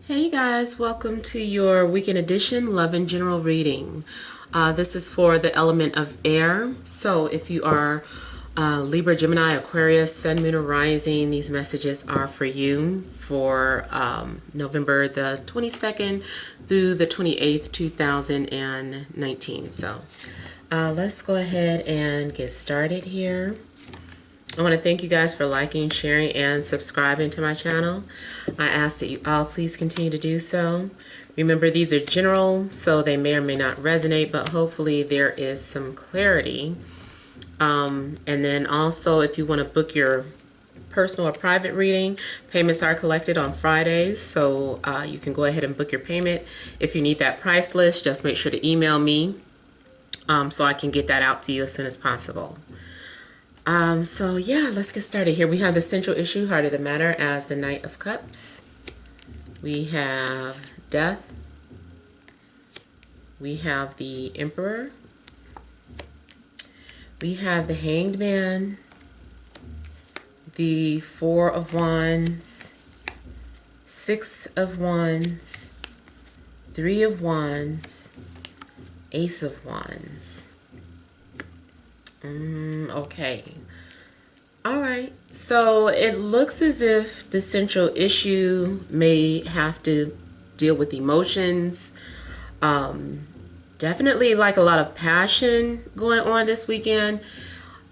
Hey guys, welcome to your weekend edition Love and General reading. This is for the element of air. So if you are Libra, Gemini, Aquarius, Sun, Moon, or Rising, these messages are for you for November the 22nd through the 28th, 2019. So let's go ahead and get started here. I want to thank you guys for liking, sharing, and subscribing to my channel. I ask that you all please continue to do so. Remember, these are general, so they may or may not resonate, but hopefully there is some clarity. And then also, if you want to book your personal or private reading, payments are collected on Fridays, so you can go ahead and book your payment. If you need that price list, just make sure to email me so I can get that out to you as soon as possible. So yeah, let's get started here. We have the central issue, heart of the matter, as the Knight of Cups. We have death. We have the Emperor. We have the Hanged Man. The Four of Wands. Six of Wands. Three of Wands. Ace of Wands. Okay. All right. So it looks as if the central issue may have to deal with emotions. Definitely like a lot of passion going on this weekend.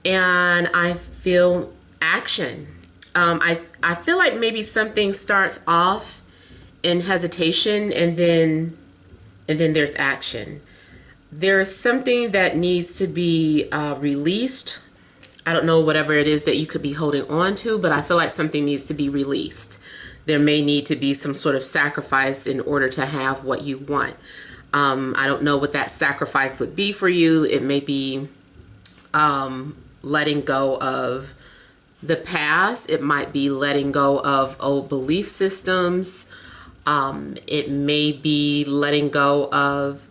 And I feel action. I feel like maybe something starts off in hesitation and then there's action. There's something that needs to be released. I don't know, whatever it is that you could be holding on to, but I feel like something needs to be released. There may need to be some sort of sacrifice in order to have what you want. I don't know what that sacrifice would be for you. It may be letting go of the past. It might be letting go of old belief systems. It may be letting go of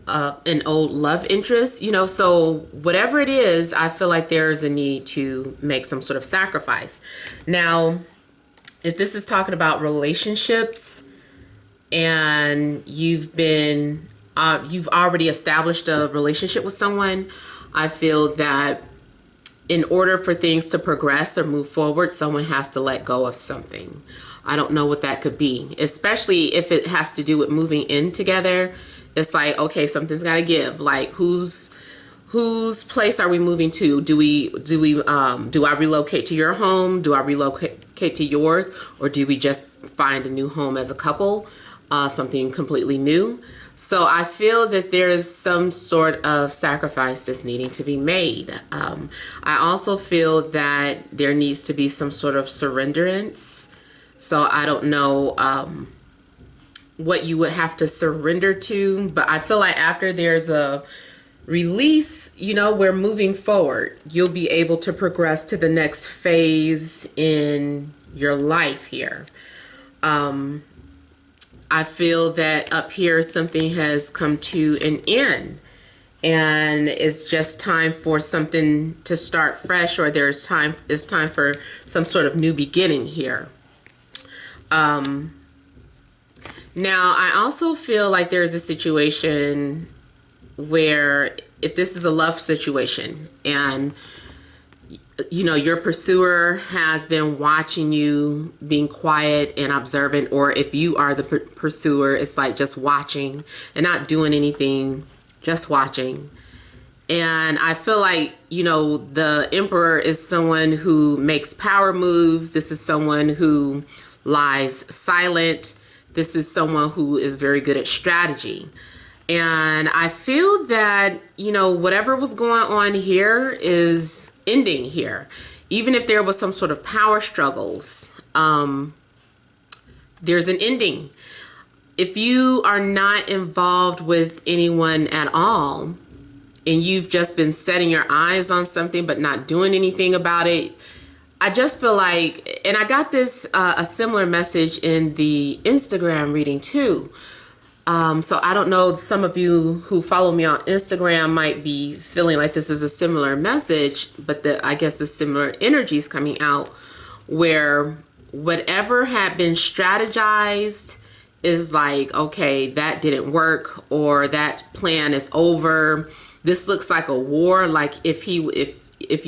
an old love interest, so whatever it is, I feel like there's a need to make some sort of sacrifice. Now, if this is talking about relationships and you've already established a relationship with someone, I feel that in order for things to progress or move forward, someone has to let go of something. I don't know what that could be, especially if it has to do with moving in together. It's like, okay, something's got to give. Like, whose place are we moving to? Do I relocate to your home? Do I relocate to yours? Or do we just find a new home as a couple? Something completely new. So I feel that there is some sort of sacrifice that's needing to be made. I also feel that there needs to be some sort of surrenderance. So I don't know what you would have to surrender to, but I feel like after there's a release, we're moving forward. You'll be able to progress to the next phase in your life here. I feel that up here something has come to an end and it's just time for something to start fresh, or it's time for some sort of new beginning here. Now, I also feel like there's a situation where if this is a love situation and, your pursuer has been watching you, being quiet and observant, or if you are the pursuer, it's like just watching and not doing anything, just watching. And I feel like, the Emperor is someone who makes power moves. This is someone who lies silent. This is someone who is very good at strategy. And I feel that, whatever was going on here is ending here. Even if there was some sort of power struggles, there's an ending. If you are not involved with anyone at all, and you've just been setting your eyes on something but not doing anything about it, I just feel like, and I got this, a similar message in the Instagram reading too. So I don't know, some of you who follow me on Instagram might be feeling like this is a similar message, but I guess the similar energies coming out where whatever had been strategized is like, okay, that didn't work, or that plan is over. This looks like a war. Like if you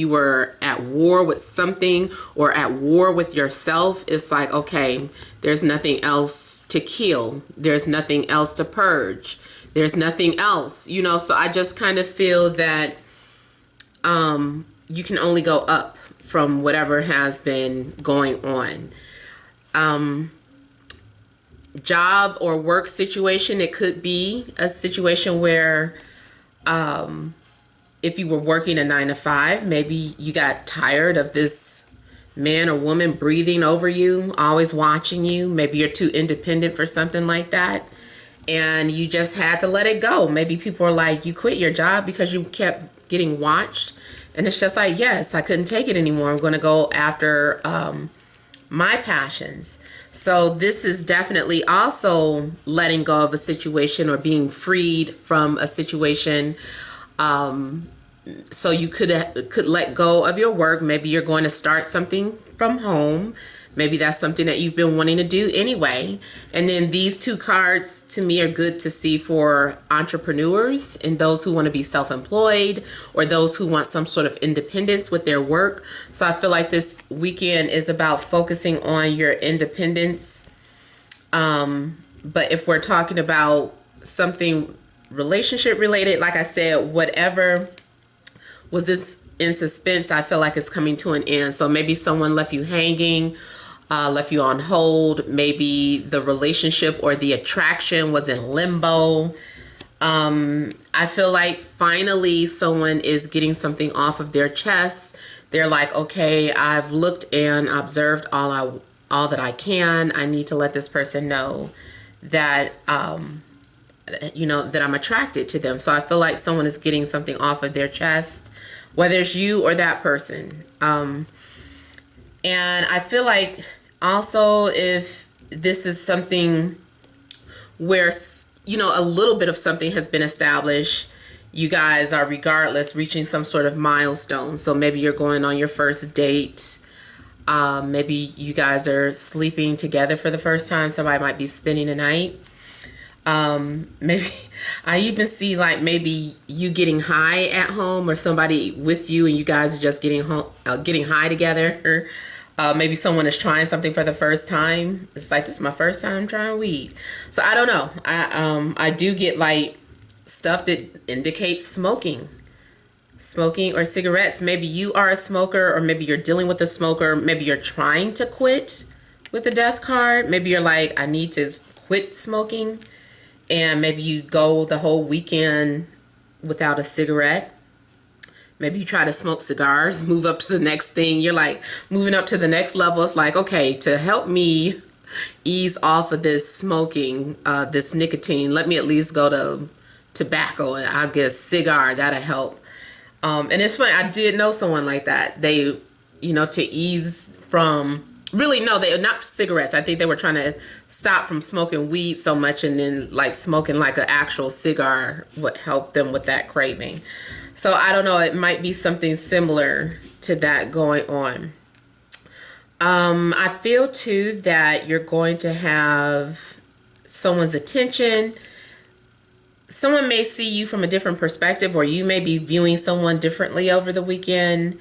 were at war with something or at war with yourself, it's like, okay, there's nothing else to kill. There's nothing else to purge. There's nothing else, you know. So I just kind of feel that you can only go up from whatever has been going on. Job or work situation, it could be a situation where if you were working a 9 to 5, maybe you got tired of this man or woman breathing over you, always watching you. Maybe you're too independent for something like that, and you just had to let it go. Maybe people are like, you quit your job because you kept getting watched, and it's just like, yes, I couldn't take it anymore. I'm going to go after my passions. So this is definitely also letting go of a situation or being freed from a situation. So you could let go of your work. Maybe you're going to start something from home. Maybe that's something that you've been wanting to do anyway. And then these 2 cards to me are good to see for entrepreneurs and those who want to be self-employed, or those who want some sort of independence with their work. So I feel like this weekend is about focusing on your independence. But if we're talking about something relationship related, like I said, whatever was this in suspense, I feel like it's coming to an end. So maybe someone left you hanging, left you on hold. Maybe the relationship or the attraction was in limbo. I feel like finally someone is getting something off of their chest. They're like, okay, I've looked and observed all that I can. I need to let this person know that that I'm attracted to them. So I feel like someone is getting something off of their chest, whether it's you or that person. And I feel like also if this is something where, a little bit of something has been established, you guys are regardless reaching some sort of milestone. So maybe you're going on your first date. Maybe you guys are sleeping together for the first time. Somebody might be spending a night. Maybe I even see like maybe you getting high at home, or somebody with you and you guys are just getting high together. Maybe someone is trying something for the first time. It's like, this is my first time trying weed. So I don't know. I do get like stuff that indicates smoking or cigarettes. Maybe you are a smoker, or maybe you're dealing with a smoker. Maybe you're trying to quit with the death card. Maybe you're like, I need to quit smoking. And maybe you go the whole weekend without a cigarette. Maybe you try to smoke cigars, move up to the next thing. You're like moving up to the next level. It's like, okay, to help me ease off of this smoking, this nicotine, let me at least go to tobacco, and I'll get a cigar. That'll help. And it's funny, I did know someone like that. They, to ease from... Really, no, they're not cigarettes. I think they were trying to stop from smoking weed so much, and then like smoking like an actual cigar would help them with that craving. So I don't know. It might be something similar to that going on. I feel too that you're going to have someone's attention. Someone may see you from a different perspective, or you may be viewing someone differently over the weekend.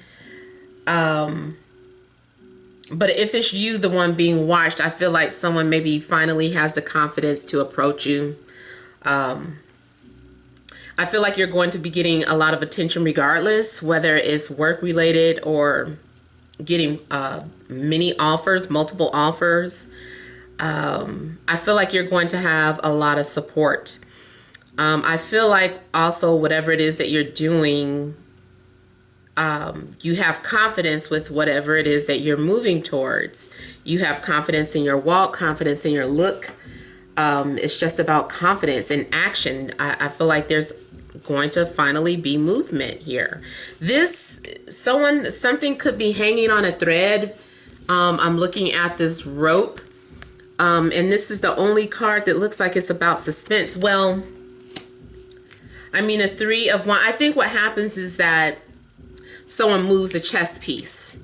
But if it's you, the one being watched, I feel like someone maybe finally has the confidence to approach you. I feel like you're going to be getting a lot of attention regardless, whether it's work related or getting many offers, multiple offers. I feel like you're going to have a lot of support. I feel like also whatever it is that you're doing, you have confidence with whatever it is that you're moving towards. You have confidence in your walk, confidence in your look. It's just about confidence and action. I feel like there's going to finally be movement here. Something could be hanging on a thread. I'm looking at this rope. And this is the only card that looks like it's about suspense. Well, I mean, a 3 of Wands. I think what happens is that someone moves a chess piece.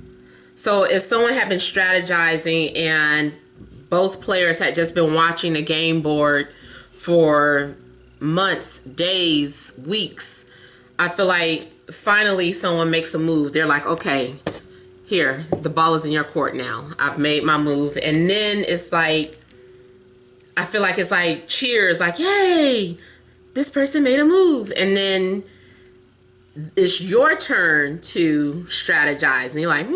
So if someone had been strategizing and both players had just been watching the game board for months, days, weeks. I feel like finally someone makes a move. They're like, okay, here, the ball is in your court now. I've made my move. And then it's like, I feel like it's like cheers, like, yay, this person made a move. And then it's your turn to strategize. And you're like,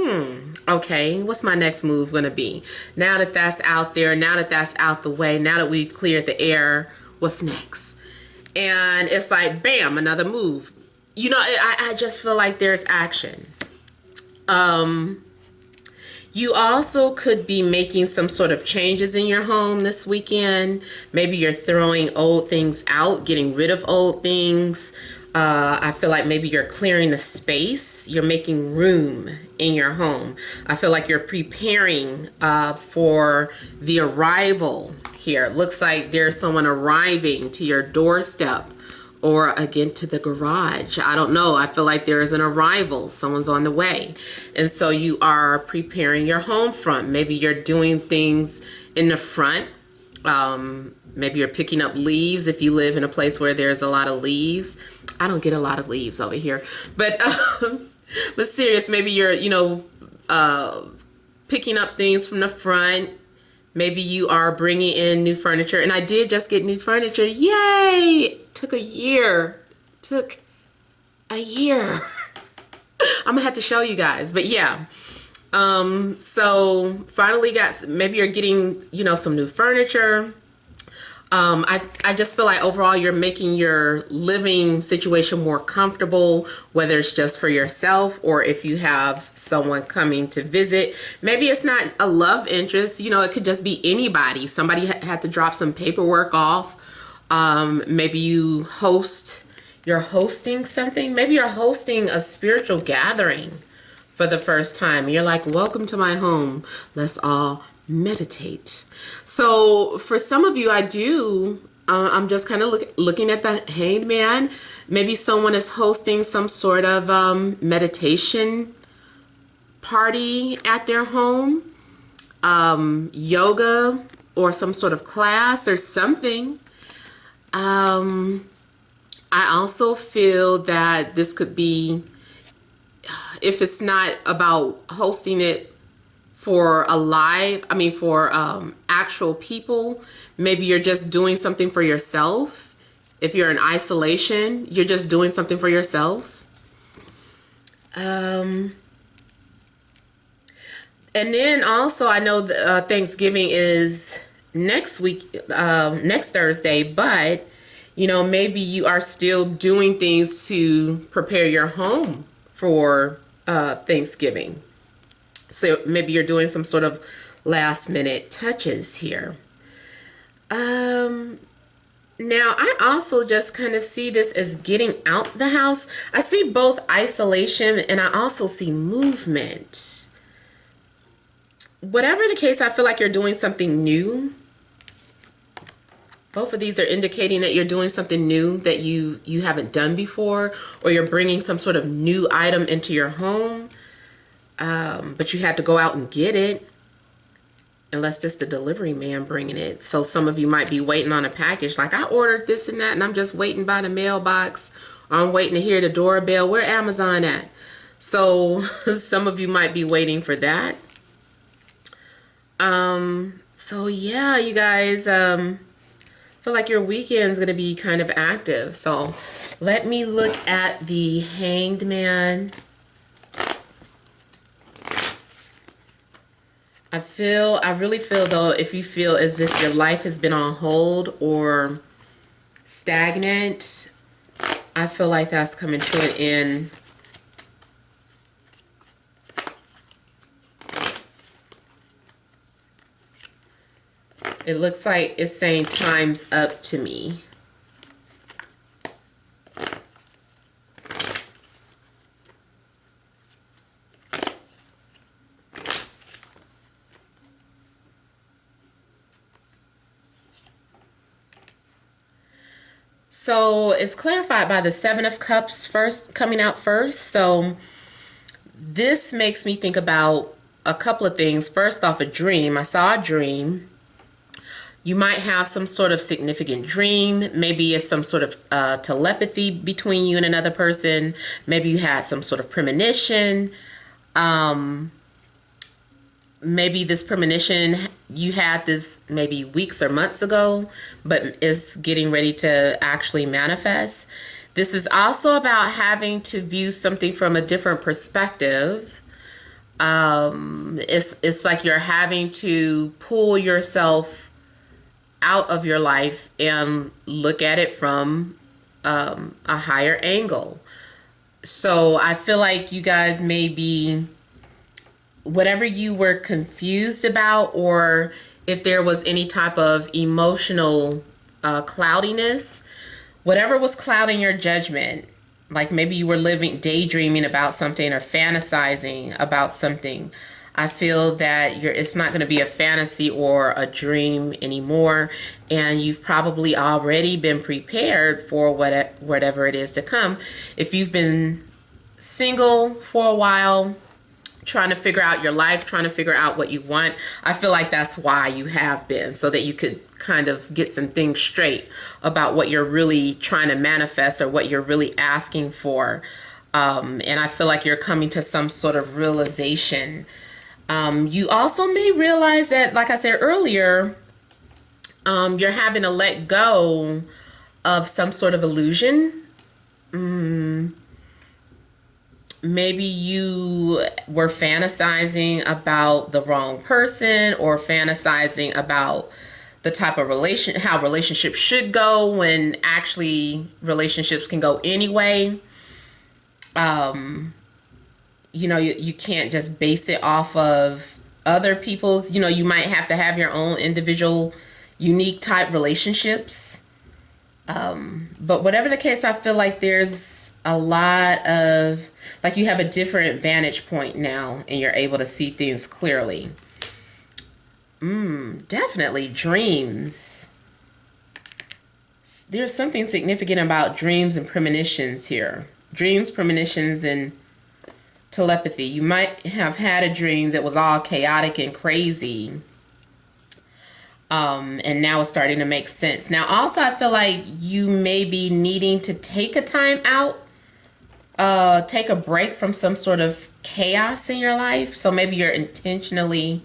okay, what's my next move going to be? Now that that's out there, now that that's out the way, now that we've cleared the air, what's next? And it's like, bam, another move. You know, I just feel like there's action. You also could be making some sort of changes in your home this weekend. Maybe you're throwing old things out, getting rid of old things. I feel like maybe you're clearing the space. You're making room in your home. I feel like you're preparing for the arrival here. It looks like there's someone arriving to your doorstep or again to the garage. I don't know. I feel like there is an arrival. Someone's on the way. And so you are preparing your home front. Maybe you're doing things in the front. Maybe you're picking up leaves if you live in a place where there's a lot of leaves. I don't get a lot of leaves over here. But serious, maybe you're, picking up things from the front. Maybe you are bringing in new furniture. And I did just get new furniture. Yay! Took a year. I'm gonna have to show you guys, but yeah. So finally maybe you're getting, some new furniture. I just feel like overall you're making your living situation more comfortable, whether it's just for yourself or if you have someone coming to visit. Maybe it's not a love interest, it could just be anybody. Somebody had to drop some paperwork off. Maybe you're hosting something. Maybe you're hosting a spiritual gathering for the first time. You're like, welcome to my home. Let's all meditate. So for some of you, I'm just kind of looking at the Hanged Man. Maybe someone is hosting some sort of meditation party at their home, yoga or some sort of class or something. I also feel that this could be, if it's not about hosting it for actual people, maybe you're just doing something for yourself. If you're in isolation, you're just doing something for yourself. And then also I know Thanksgiving is next Thursday, but maybe you are still doing things to prepare your home for Thanksgiving. So maybe you're doing some sort of last minute touches here. Now I also just kind of see this as getting out the house. I see both isolation and I also see movement. Whatever the case, I feel like you're doing something new. Both of these are indicating that you're doing something new that you haven't done before, or you're bringing some sort of new item into your home, but you had to go out and get it, unless it's the delivery man bringing it. So some of you might be waiting on a package, like I ordered this and that, and I'm just waiting by the mailbox, or I'm waiting to hear the doorbell. Where Amazon at? So some of you might be waiting for that. So yeah, you guys, feel like your weekend's going to be kind of active. So let me look at the Hanged Man. I really feel though, if you feel as if your life has been on hold or stagnant, I feel like that's coming to an end. It looks like it's saying time's up to me. So it's clarified by the Seven of Cups coming out first. So this makes me think about a couple of things. First off, a dream. I saw a dream. You might have some sort of significant dream. Maybe it's some sort of telepathy between you and another person. Maybe you had some sort of premonition. Maybe this premonition, you had this maybe weeks or months ago, but is getting ready to actually manifest. This is also about having to view something from a different perspective. It's like you're having to pull yourself out of your life and look at it from a higher angle. So I feel like you guys may be, whatever you were confused about, or if there was any type of emotional cloudiness, whatever was clouding your judgment, like maybe you were daydreaming about something or fantasizing about something, I feel that it's not going to be a fantasy or a dream anymore, and you've probably already been prepared for whatever it is to come. If you've been single for a while, trying to figure out your life, trying to figure out what you want, I feel like that's why you have been, so that you could kind of get some things straight about what you're really trying to manifest or what you're really asking for. And I feel like you're coming to some sort of realization. You also may realize that, like I said earlier, you're having to let go of some sort of illusion. Maybe you were fantasizing about the wrong person, or fantasizing about the type of how relationships should go, when actually relationships can go anyway. You know, you can't just base it off of other people's. You know, you might have to have your own individual, unique type relationships. But whatever the case, I feel like there's a lot of, like, you have a different vantage point now and you're able to see things clearly. Definitely dreams. There's something significant about dreams and premonitions here. Dreams, premonitions, and telepathy. You might have had a dream that was all chaotic and crazy. And now it's starting to make sense. Now, also, I feel like you may be needing to take a time out, take a break from some sort of chaos in your life. So maybe you're intentionally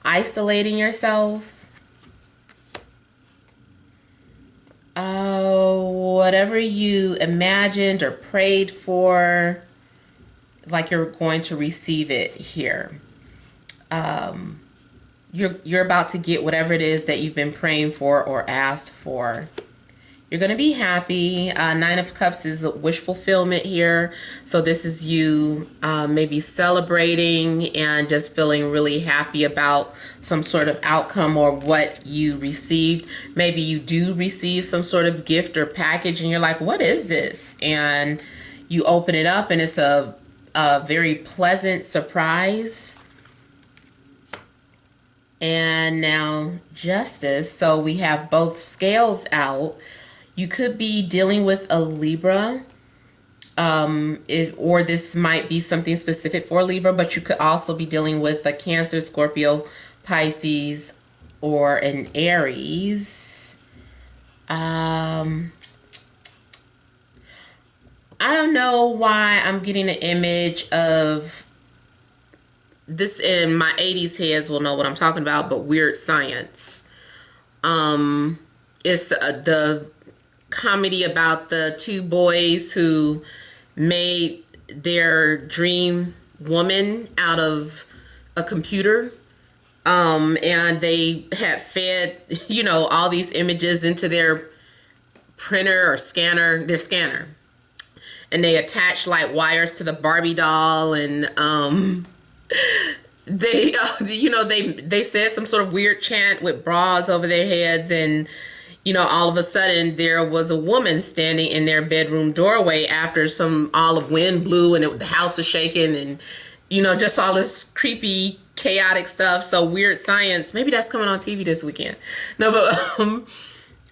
isolating yourself. Whatever you imagined or prayed for, like you're going to receive it here. You're about to get whatever it is that you've been praying for or asked for. You're going to be happy. Nine of Cups is wish fulfillment here. So this is you maybe celebrating and just feeling really happy about some sort of outcome or what you received. Maybe you do receive some sort of gift or package and you're like, what is this? And you open it up and it's a very pleasant surprise. And now Justice. So we have both scales out. You could be dealing with a Libra, or this might be something specific for Libra, but you could also be dealing with a Cancer, Scorpio, Pisces, or an Aries. I don't know why I'm getting an image of this, in my 80s heads will know what I'm talking about, but Weird Science. It's the comedy about the two boys who made their dream woman out of a computer. And they had fed, all these images into their printer or scanner, their scanner. And they attached like wires to the Barbie doll, and they said some sort of weird chant with bras over their heads, and all of a sudden there was a woman standing in their bedroom doorway after some olive wind blew and the house was shaking, and just all this creepy chaotic stuff. So Weird Science, maybe that's coming on TV this weekend. No, but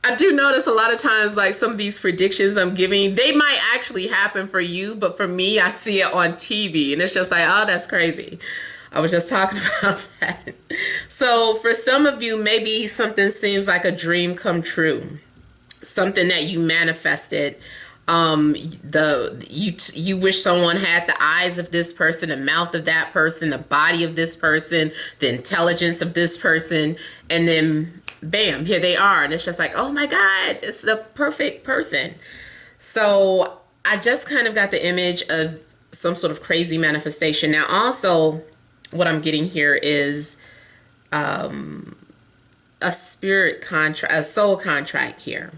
I do notice a lot of times, like, some of these predictions I'm giving, they might actually happen for you, but for me, I see it on TV and it's just like, oh, that's crazy. I was just talking about that. So for some of you, maybe something seems like a dream come true, something that you manifested. You wish someone had the eyes of this person, the mouth of that person, the body of this person, the intelligence of this person, and then bam, here they are, and it's just like, oh my God, it's the perfect person. So I just kind of got the image of some sort of crazy manifestation. Now also what I'm getting here is a spirit contract, a soul contract here.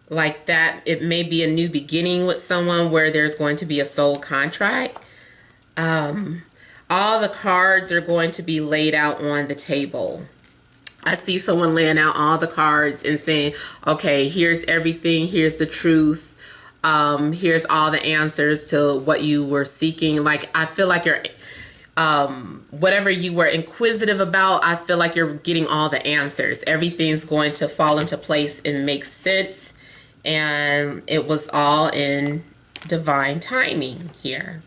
Like that, it may be a new beginning with someone where there's going to be a soul contract. All the cards are going to be laid out on the table. I see someone laying out all the cards and saying, okay, here's everything. Here's the truth. Here's all the answers to what you were seeking. Like, I feel like you're, whatever you were inquisitive about, I feel like you're getting all the answers. Everything's going to fall into place and make sense. And it was all in divine timing here.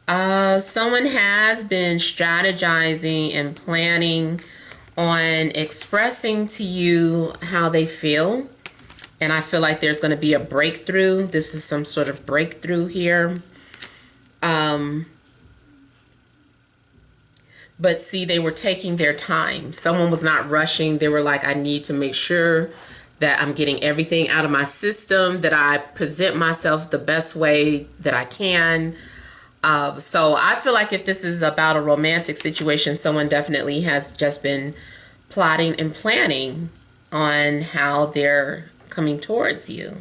Someone has been strategizing and planning on expressing to you how they feel. And I feel like there's going to be a breakthrough. This is some sort of breakthrough here. But see, they were taking their time. Someone was not rushing. They were like, I need to make sure that I'm getting everything out of my system, that I present myself the best way that I can. So I feel like if this is about a romantic situation, someone definitely has just been plotting and planning on how they're coming towards you.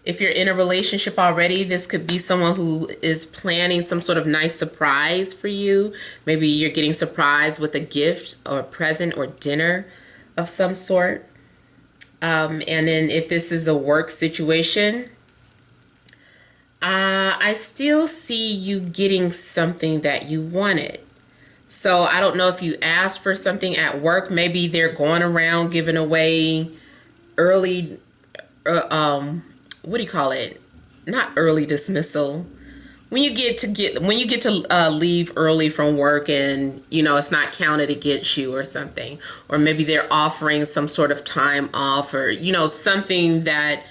If you're in a relationship already, this could be someone who is planning some sort of nice surprise for you. Maybe you're getting surprised with a gift or a present or dinner of some sort. And then if this is a work situation, I still see you getting something that you wanted. So I don't know if you asked for something at work. Maybe they're going around giving away early, what do you call it? Not early dismissal. When you get to leave early from work and, you know, it's not counted against you or something. Or maybe they're offering some sort of time off or, you know, something that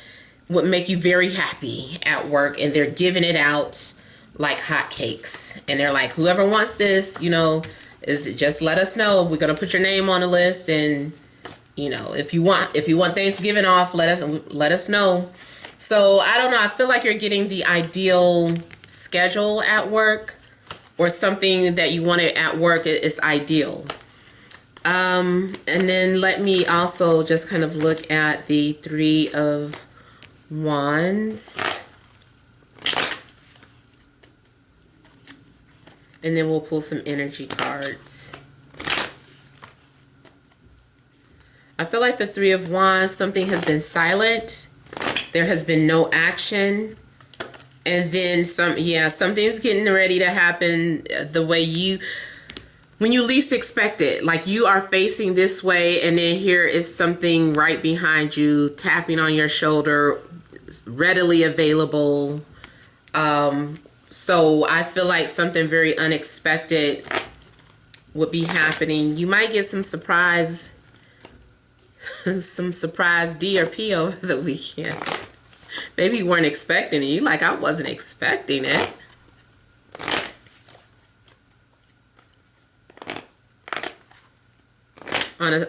would make you very happy at work, and they're giving it out like hotcakes. And they're like, whoever wants this, you know, just let us know. We're going to put your name on the list. And, you know, if you want Thanksgiving off, let us know. So I don't know. I feel like you're getting the ideal schedule at work, or something that you wanted at work is ideal. And then let me also just kind of look at the Three of Wands. And then we'll pull some energy cards. I feel like the Three of Wands, something has been silent. There has been no action. And then something's getting ready to happen the way when you least expect it. Like, you are facing this way, and then here is something right behind you, tapping on your shoulder, readily available. So I feel like something very unexpected would be happening. You might get some surprise D or P over the weekend. Maybe you weren't expecting it. You like, I wasn't expecting it. On a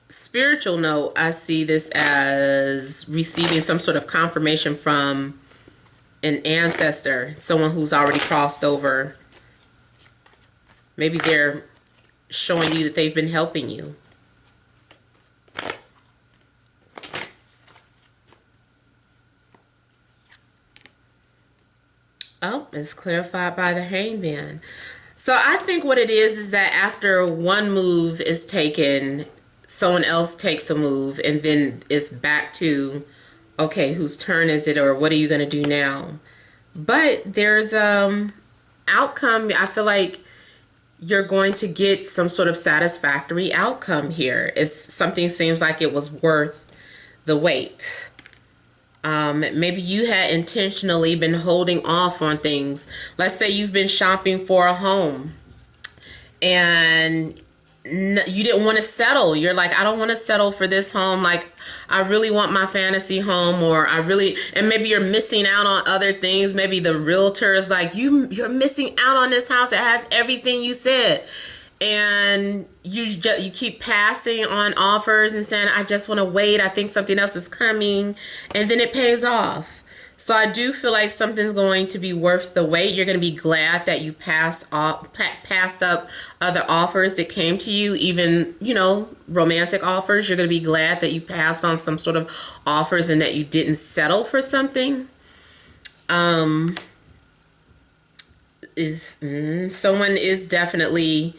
spiritual note, I see this as receiving some sort of confirmation from an ancestor, someone who's already crossed over. Maybe they're showing you that they've been helping you. Oh, it's clarified by the Hangman. So I think what it is that after one move is taken, someone else takes a move, and then it's back to, okay, whose turn is it, or what are you going to do now? But there's outcome. I feel like you're going to get some sort of satisfactory outcome here. Something seems like it was worth the wait. Maybe you had intentionally been holding off on things. Let's say you've been shopping for a home and you didn't want to settle. You're like, I don't want to settle for this home. Like, I really want my fantasy home, or and maybe you're missing out on other things. Maybe the realtor is like, you're missing out on this house. It has everything you said. And you keep passing on offers and saying, I just want to wait. I think something else is coming. And then it pays off. So I do feel like something's going to be worth the wait. You're going to be glad that you passed up other offers that came to you, even, romantic offers. You're going to be glad that you passed on some sort of offers and that you didn't settle for something. Someone is definitely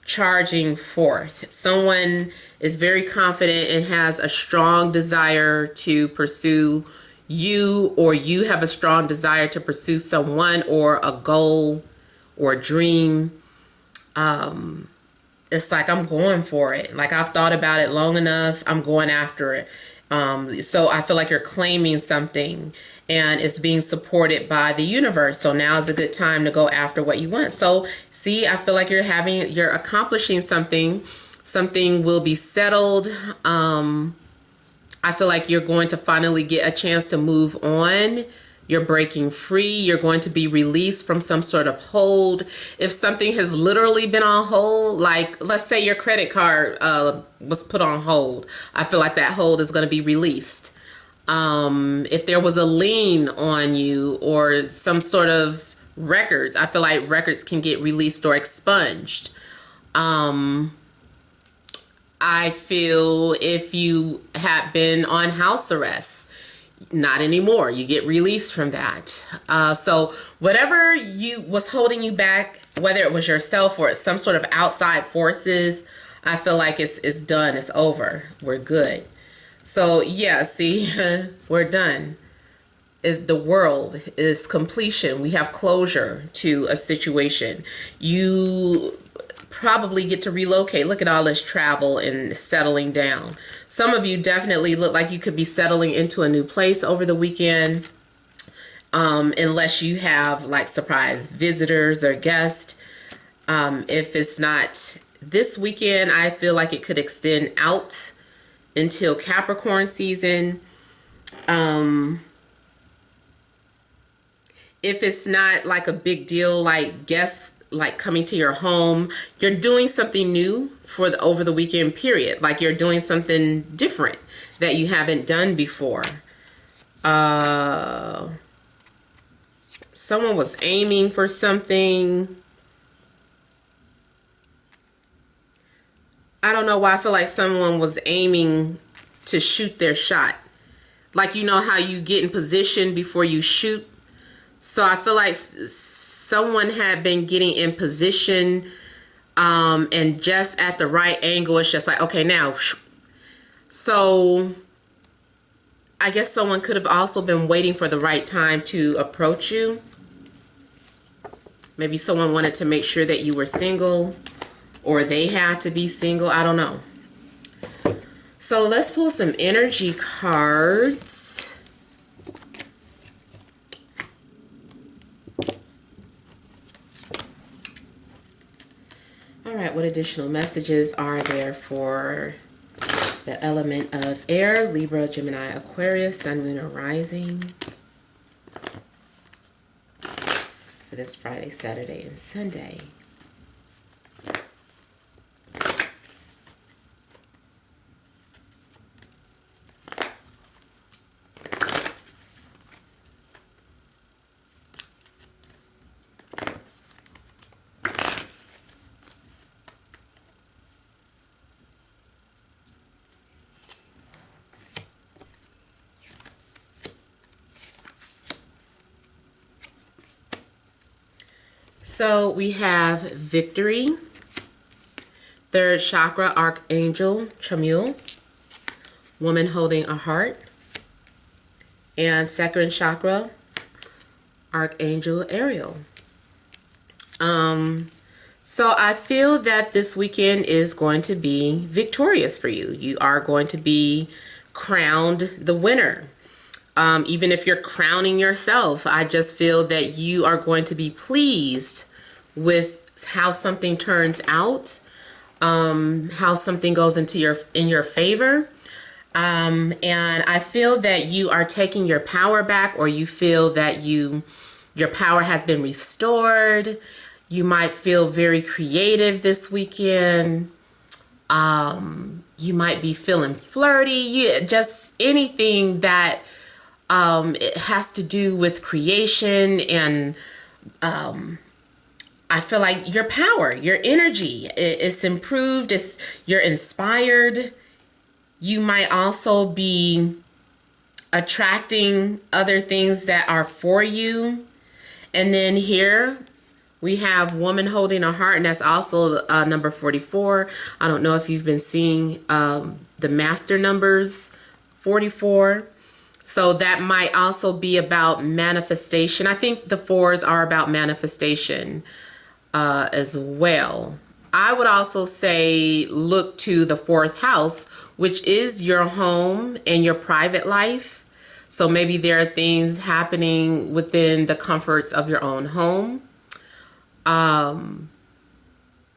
charging forth. Someone is very confident and has a strong desire to pursue you, or you have a strong desire to pursue someone or a goal or a dream. It's like, I'm going for it. Like, I've thought about it long enough. I'm going after it. So I feel like you're claiming something and it's being supported by the universe. So now is a good time to go after what you want. So see, I feel like you're accomplishing something. Something will be settled. I feel like you're going to finally get a chance to move on. You're breaking free. You're going to be released from some sort of hold. If something has literally been on hold, like let's say your credit card was put on hold, I feel like that hold is going to be released. If there was a lien on you or some sort of records, I feel like records can get released or expunged. I feel if you have been on house arrest, not anymore. You get released from that. So whatever was holding you back, whether it was yourself or some sort of outside forces, I feel like it's done. It's over. We're good. So yeah, see, we're done. The world is completion. We have closure to a situation. You probably get to relocate. Look at all this travel and settling down. Some of you definitely look like you could be settling into a new place over the weekend, unless you have like surprise visitors or guests. If it's not this weekend, I feel like it could extend out until Capricorn season. If it's not like a big deal, like guests like coming to your home, you're doing something new for over the weekend period. Like you're doing something different that you haven't done before. Someone was aiming for something. I don't know why I feel like someone was aiming to shoot their shot. Like, you know how you get in position before you shoot? So I feel like someone had been getting in position, and just at the right angle, it's just like, okay, now. So I guess someone could have also been waiting for the right time to approach you. Maybe someone wanted to make sure that you were single, or they had to be single. I don't know. So let's pull some energy cards. All right, what additional messages are there for the element of air, Libra, Gemini, Aquarius, Sun, Moon, or Rising for this Friday, Saturday, and Sunday? So we have victory, third chakra, Archangel Chamuel, woman holding a heart, and second chakra, Archangel Ariel. So I feel that this weekend is going to be victorious for you. You are going to be crowned the winner. Even if you're crowning yourself, I just feel that you are going to be pleased with how something turns out, how something goes in your favor. And I feel that you are taking your power back, or you feel that your power has been restored. You might feel very creative this weekend. You might be feeling flirty. Just anything that it has to do with creation. And I feel like your power, your energy, it's improved. You're inspired. You might also be attracting other things that are for you. And then here we have woman holding a heart, and that's also number 44. I don't know if you've been seeing the master numbers 44. So that might also be about manifestation. I think the 4s are about manifestation as well. I would also say look to the 4th house, which is your home and your private life. So maybe there are things happening within the comforts of your own home. I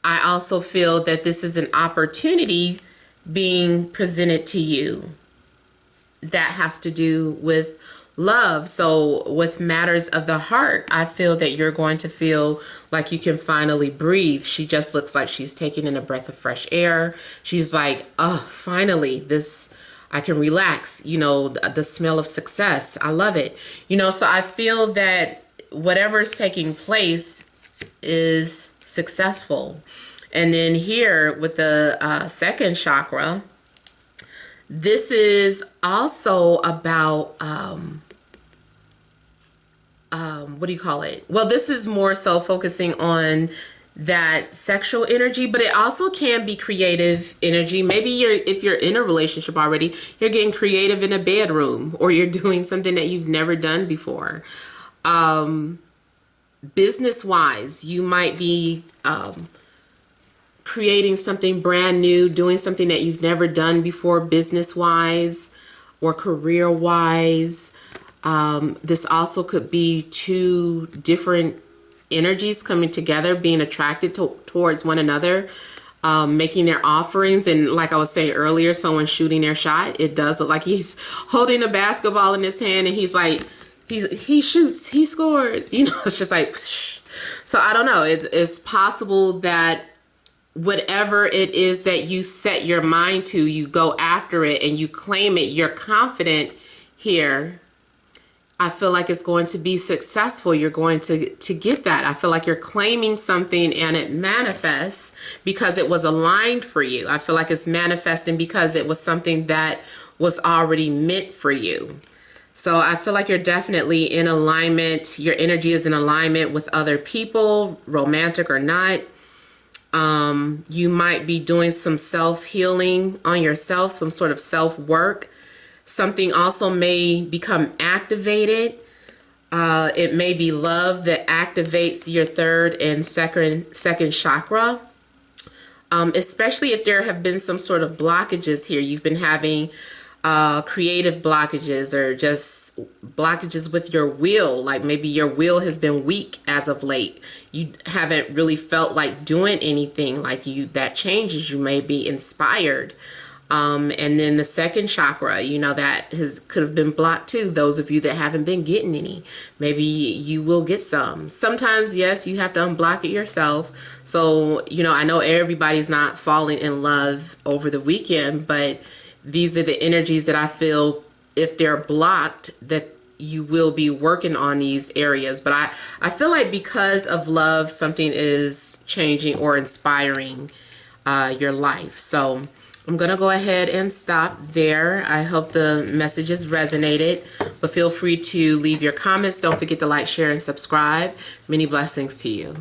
also feel that this is an opportunity being presented to you that has to do with love. So with matters of the heart, I feel that you're going to feel like you can finally breathe. She just looks like she's taking in a breath of fresh air. She's like, oh, finally, I can relax. You know, the smell of success. I love it. You know, so I feel that whatever is taking place is successful. And then here with the 2nd chakra, this is also about, what do you call it? Well, this is more so focusing on that sexual energy, but it also can be creative energy. Maybe if you're in a relationship already, you're getting creative in a bedroom, or you're doing something that you've never done before. Business-wise, you might be creating something brand new, doing something that you've never done before, business-wise or career-wise. This also could be 2 different energies coming together, being attracted towards one another, making their offerings. And like I was saying earlier, someone shooting their shot. It does look like he's holding a basketball in his hand, and he's like, he shoots, he scores. You know, it's just like, so I don't know. It's possible that whatever it is that you set your mind to, you go after it and you claim it. You're confident here. I feel like it's going to be successful. You're going to get that. I feel like you're claiming something and it manifests because it was aligned for you. I feel like it's manifesting because it was something that was already meant for you. So I feel like you're definitely in alignment. Your energy is in alignment with other people, romantic or not. You might be doing some self-healing on yourself, some sort of self-work. Something also may become activated. It may be love that activates your 3rd and second chakra. Especially if there have been some sort of blockages here. You've been having creative blockages, or just blockages with your will. Like maybe your will has been weak as of late. You haven't really felt like doing anything. Like that changes. You may be inspired. And then the 2nd chakra, you know, that could have been blocked too. Those of you that haven't been getting any, maybe you will get some. Sometimes, yes, you have to unblock it yourself. So, you know, I know everybody's not falling in love over the weekend, but these are the energies that I feel, if they're blocked, that you will be working on these areas. But I feel like because of love, something is changing or inspiring your life. So I'm going to go ahead and stop there. I hope the messages resonated, but feel free to leave your comments. Don't forget to like, share, and subscribe. Many blessings to you.